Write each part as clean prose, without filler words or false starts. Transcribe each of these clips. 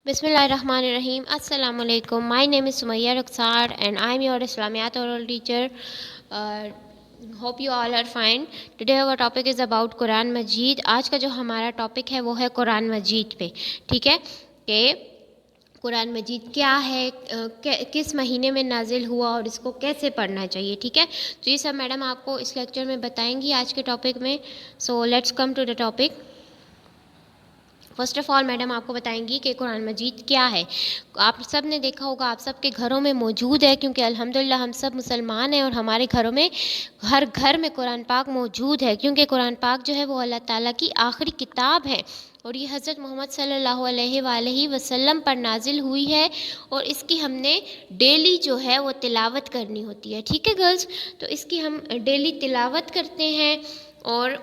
Bismillahirrahmanirrahim. Assalamu alaikum. My name is Sumaya Rukhsar and I'm your Islamiyat oral teacher. Uh, hope you all are fine. Today our topic is about Quran मजीद. आज का जो हमारा topic है वो है कुरान मजीद पे. ठीक है कि कुरान मजीद क्या है, किस महीने में नाजिल हुआ और इसको कैसे पढ़ना चाहिए. ठीक है, तो ये सब मैडम आपको इस लेक्चर में बताएंगी आज के टॉपिक में. So let's come to the topic. First of all madam आपको बताएंगी कि कुरान मजीद क्या है. आप सब ने देखा होगा, आप सब के घरों में मौजूद है, क्योंकि अल्हम्दुलिल्लाह हम सब मुसलमान हैं और हमारे घरों में हर घर में कुरान पाक मौजूद है, क्योंकि कुरान पाक जो है वो अल्लाह ताला की आखिरी किताब है और ये हज़रत मोहम्मद सल्लल्लाहु अलैहि वसल्लम पर नाजिल हुई है और इसकी हमने डेली जो है वो तिलावत करनी होती है. ठीक है गर्ल्स, तो इसकी हम डेली तिलावत करते हैं और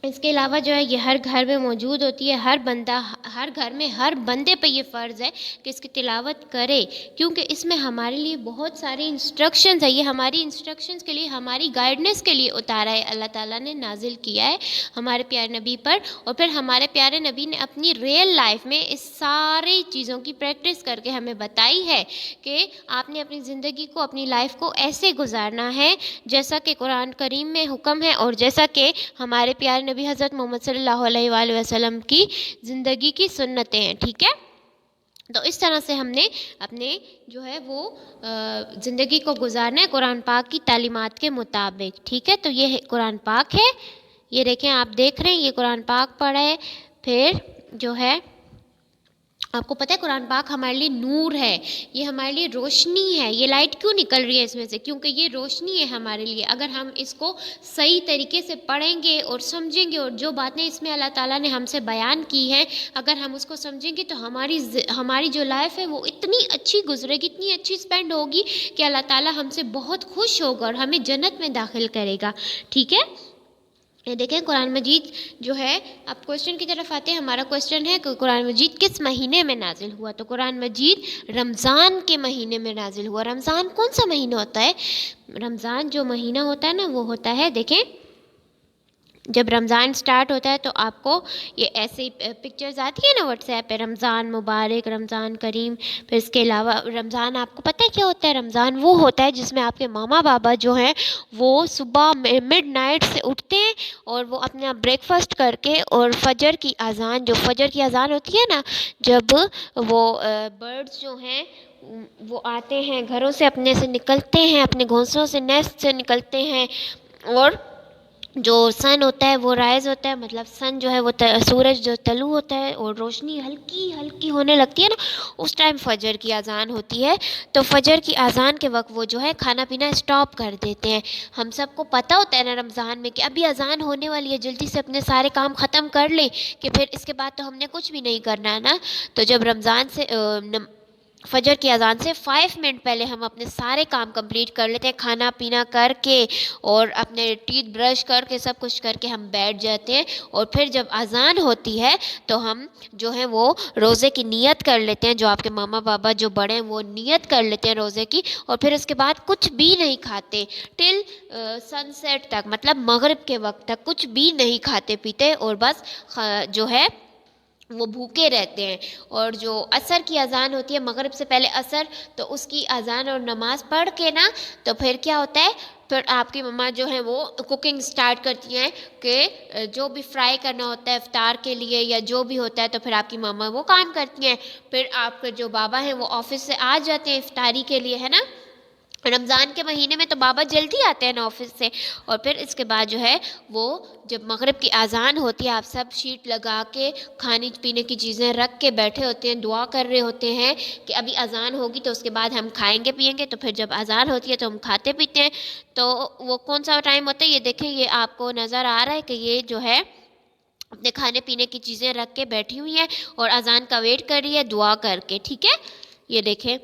इसके अलावा जो है ये हर घर में मौजूद होती है. हर घर में हर बंदे पे ये फ़र्ज़ है कि इसकी तिलावत करे, क्योंकि इसमें हमारे लिए बहुत सारी इंस्ट्रक्शंस है. ये हमारी इंस्ट्रक्शंस के लिए, हमारी गाइडेंस के लिए उतारा है, अल्लाह ताला ने नाजिल किया है हमारे प्यारे नबी पर. और फिर हमारे प्यारे नबी ने अपनी रियल लाइफ में इस सारी चीज़ों की प्रैक्टिस करके हमें बताई है कि आपने अपनी ज़िंदगी को, अपनी लाइफ को ऐसे गुजारना है जैसा कि कुरान करीम में हुक्म है और जैसा कि हमारे प्यारे नबी हज़रत मोहम्मद सल्लल्लाहु अलैहि वसल्लम की ज़िंदगी की सुन्नतें हैं. ठीक है, तो इस तरह से हमने अपने जो है वो ज़िंदगी को गुजारना है कुरान पाक की तालीमात के मुताबिक. ठीक है, तो ये कुरान पाक है, ये देखें, आप देख रहे हैं ये कुरान पाक पढ़ा है. फिर जो है आपको पता है कुरान पाक हमारे लिए नूर है, ये हमारे लिए रोशनी है. ये लाइट क्यों निकल रही है इसमें से? क्योंकि ये रोशनी है हमारे लिए. अगर हम इसको सही तरीके से पढ़ेंगे और समझेंगे और जो बातें इसमें अल्लाह ताला ने हमसे बयान की हैं अगर हम उसको समझेंगे तो हमारी जो लाइफ है वो इतनी अच्छी गुजरेगी, इतनी अच्छी स्पेंड होगी कि अल्लाह ताला हमसे बहुत खुश होगा और हमें जन्नत में दाखिल करेगा. ठीक है, ये देखें कुरान मजीद जो है. अब क्वेश्चन की तरफ आते हैं. हमारा क्वेश्चन है कि कुरान मजीद किस महीने में नाजिल हुआ. तो कुरान मजीद रमज़ान के महीने में नाजिल हुआ. रमज़ान कौन सा महीना होता है? रमज़ान जो महीना होता है ना वो होता है, देखें, जब रमज़ान स्टार्ट होता है तो आपको ये ऐसे पिक्चर्स आती है ना व्हाट्सएप पे, रमज़ान मुबारक, रमज़ान करीम. फिर इसके अलावा रमज़ान आपको पता है क्या होता है? रमज़ान वो होता है जिसमें आपके मामा बाबा जो हैं वो सुबह मिडनाइट से उठते हैं और वो अपना ब्रेकफास्ट करके और फजर की अज़ान, जो फजर की अज़ान होती है ना, जब वो बर्ड्स जो हैं वो आते हैं घरों से, अपने से निकलते हैं, अपने घोंसलों से, नेस्ट से निकलते हैं, और जो सन होता है वो राइज़ होता है, मतलब सन जो है वो सूरज जो तलू होता है और रोशनी हल्की हल्की होने लगती है ना, उस टाइम फ़जर की अज़ान होती है. तो फ़जर की अज़ान के वक्त वो जो है खाना पीना स्टॉप कर देते हैं. हम सबको पता होता है ना रमज़ान में कि अभी अज़ान होने वाली है, जल्दी से अपने सारे काम ख़त्म कर लें कि फिर इसके बाद तो हमने कुछ भी नहीं करना है ना. तो जब रमज़ान से फ़जर की अज़ान से 5 मिनट पहले हम अपने सारे काम कंप्लीट कर लेते हैं, खाना पीना करके और अपने टीथ ब्रश करके सब कुछ करके हम बैठ जाते हैं. और फिर जब अज़ान होती है तो हम जो है वो रोज़े की नियत कर लेते हैं. जो आपके मामा बाबा जो बड़े हैं वो नियत कर लेते हैं रोज़े की, और फिर उसके बाद कुछ भी नहीं खाते टिल सनसेट तक, मतलब मगरिब के वक्त तक कुछ भी नहीं खाते पीते और बस जो है वो भूखे रहते हैं. और जो असर की अज़ान होती है, मगरिब से पहले असर, तो उसकी अज़ान और नमाज़ पढ़ के ना तो फिर क्या होता है, फिर आपकी मम्मा जो है वो कुकिंग स्टार्ट करती हैं कि जो भी फ्राई करना होता है इफ्तार के लिए या जो भी होता है, तो फिर आपकी मम्मा वो काम करती हैं. फिर आपके जो बाबा हैं वो ऑफिस से आ जाते हैं इफ्तारी के लिए, है ना. रमज़ान के महीने में तो बाबा जल्दी आते हैं ना ऑफिस से. और फिर इसके बाद जो है वो जब मगरिब की अज़ान होती है, आप सब शीट लगा के खाने पीने की चीज़ें रख के बैठे होते हैं, दुआ कर रहे होते हैं कि अभी अज़ान होगी तो उसके बाद हम खाएंगे पिएंगे. तो फिर जब अज़ान होती है तो हम खाते पीते हैं. तो वो कौन सा टाइम होता है? ये देखें, ये आपको नज़र आ रहा है कि ये जो है अपने खाने पीने की चीज़ें रख के बैठी हुई है और अज़ान का वेट कर रही है दुआ करके. ठीक है, ये देखें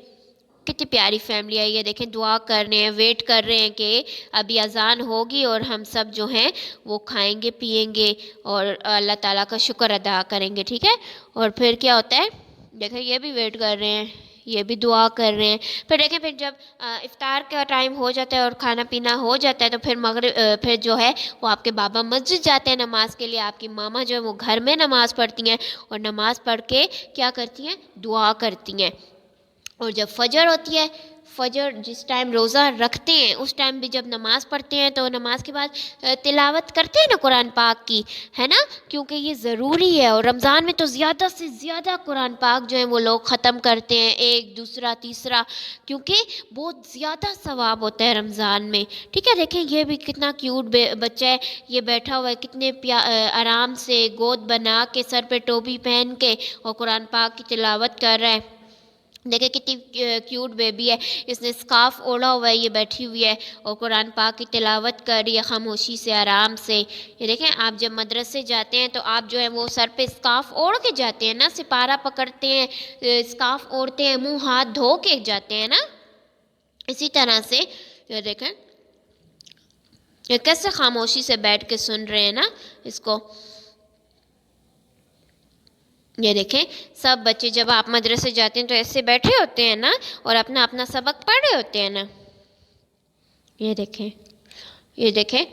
कितनी प्यारी फैमिली है. ये देखें दुआ कर रहे हैं, वेट कर रहे हैं कि अभी अज़ान होगी और हम सब जो हैं वो खाएंगे पिएंगे और अल्लाह ताला का शुक्र अदा करेंगे. ठीक है, और फिर क्या होता है, देखें ये भी वेट कर रहे हैं, یہ بھی دعا کر رہے ہیں. پھر دیکھیں پھر جب افطار کا ٹائم ہو جاتا ہے اور کھانا پینا ہو جاتا ہے تو پھر پھر جو ہے وہ آپ کے بابا مسجد جاتے ہیں نماز کے لیے. آپ کی ماما جو ہے وہ گھر میں نماز پڑھتی ہیں اور نماز پڑھ کے کیا کرتی ہیں؟ دعا کرتی ہیں. اور جب فجر ہوتی ہے، فجر جس ٹائم روزہ رکھتے ہیں اس ٹائم بھی جب نماز پڑھتے ہیں تو نماز کے بعد تلاوت کرتے ہیں نا قرآن پاک کی، ہے نا، کیونکہ یہ ضروری ہے. اور رمضان میں تو زیادہ سے زیادہ قرآن پاک جو ہے وہ لوگ ختم کرتے ہیں، ایک دوسرا تیسرا، کیونکہ بہت زیادہ ثواب ہوتا ہے رمضان میں. ٹھیک ہے، دیکھیں یہ بھی کتنا کیوٹ بچہ ہے، یہ بیٹھا ہوا ہے کتنے آرام سے گود بنا کے سر پہ ٹوپی پہن کے اور قرآن پاک کی تلاوت کر رہا ہے. دیکھیں کتنی کیوٹ بیبی ہے، اس نے اسکارف اوڑھا ہوا ہے، یہ بیٹھی ہوئی ہے اور قرآن پاک کی تلاوت کر رہی ہے خاموشی سے، آرام سے. یہ دیکھیں آپ جب مدرسے جاتے ہیں تو آپ جو ہے وہ سر پہ اسکارف اوڑھ کے جاتے ہیں نا، سپارہ پکڑتے ہیں، اسکارف اوڑھتے ہیں، منہ ہاتھ دھو کے جاتے ہیں نا. اسی طرح سے یہ دیکھیں یہ کیسے خاموشی سے بیٹھ کے سن رہے ہیں نا اس کو. یہ دیکھیں سب بچے جب آپ مدرسے جاتے ہیں تو ایسے بیٹھے ہوتے ہیں نا اور اپنا اپنا سبق پڑھ رہے ہوتے ہیں نا. یہ دیکھیں.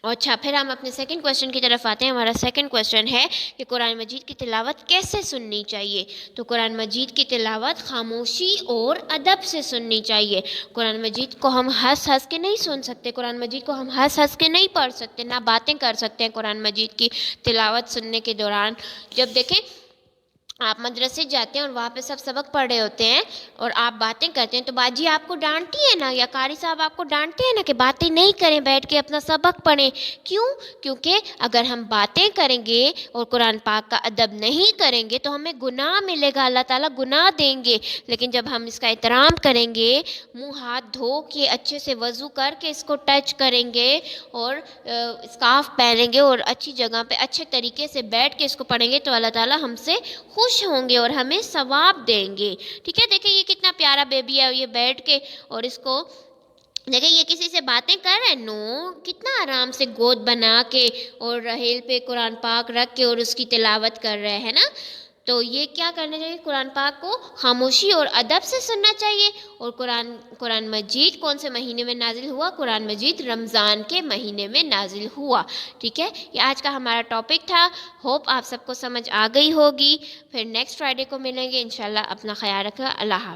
اور اچھا پھر ہم اپنے سیکنڈ کویشچن کی طرف آتے ہیں. ہمارا سیکنڈ کویشچن ہے کہ قرآن مجید کی تلاوت کیسے سننی چاہیے؟ تو قرآن مجید کی تلاوت خاموشی اور ادب سے سننی چاہیے. قرآن مجید کو ہم ہنس کے نہیں سن سکتے، قرآن مجید کو ہم ہنس کے نہیں پڑھ سکتے، نہ باتیں کر سکتے ہیں قرآن مجید کی تلاوت سننے کے دوران. جب دیکھیں آپ مدرسے جاتے ہیں اور وہاں پہ سب سبق پڑھ رہے ہوتے ہیں اور آپ باتیں کرتے ہیں تو باجی آپ کو ڈانٹتی ہے نا، یا قاری صاحب آپ کو ڈانٹتے ہیں نا کہ باتیں نہیں کریں، بیٹھ کے اپنا سبق پڑھیں. کیوں؟ کیونکہ اگر ہم باتیں کریں گے اور قرآن پاک کا ادب نہیں کریں گے تو ہمیں گناہ ملے گا، اللہ تعالیٰ گناہ دیں گے. لیکن جب ہم اس کا احترام کریں گے، منہ ہاتھ دھو کے اچھے سے وضو کر کے اس کو ٹچ کریں گے اور اسکارف پہنیں گے اور اچھی جگہ پہ اچھے طریقے سے بیٹھ کے اس کو پڑھیں گے تو اللہ تعالیٰ ہم سے خوش ہوں گے اور ہمیں ثواب دیں گے. ٹھیک ہے، دیکھیں یہ کتنا پیارا بیبی ہے، یہ بیٹھ کے اور اس کو دیکھیں یہ کسی سے باتیں کر رہے ہیں، نو کتنا آرام سے گود بنا کے اور رحیل پہ قرآن پاک رکھ کے اور اس کی تلاوت کر رہے ہیں نا. تو یہ کیا کرنا چاہیے؟ قرآن پاک کو خاموشی اور ادب سے سننا چاہیے. اور قرآن مجید کون سے مہینے میں نازل ہوا؟ قرآن مجید رمضان کے مہینے میں نازل ہوا. ٹھیک ہے، یہ آج کا ہمارا ٹاپک تھا. ہوپ آپ سب کو سمجھ آ گئی ہوگی. پھر نیکسٹ فرائیڈے کو ملیں گے انشاءاللہ. اپنا خیال رکھنا. اللہ حافظ.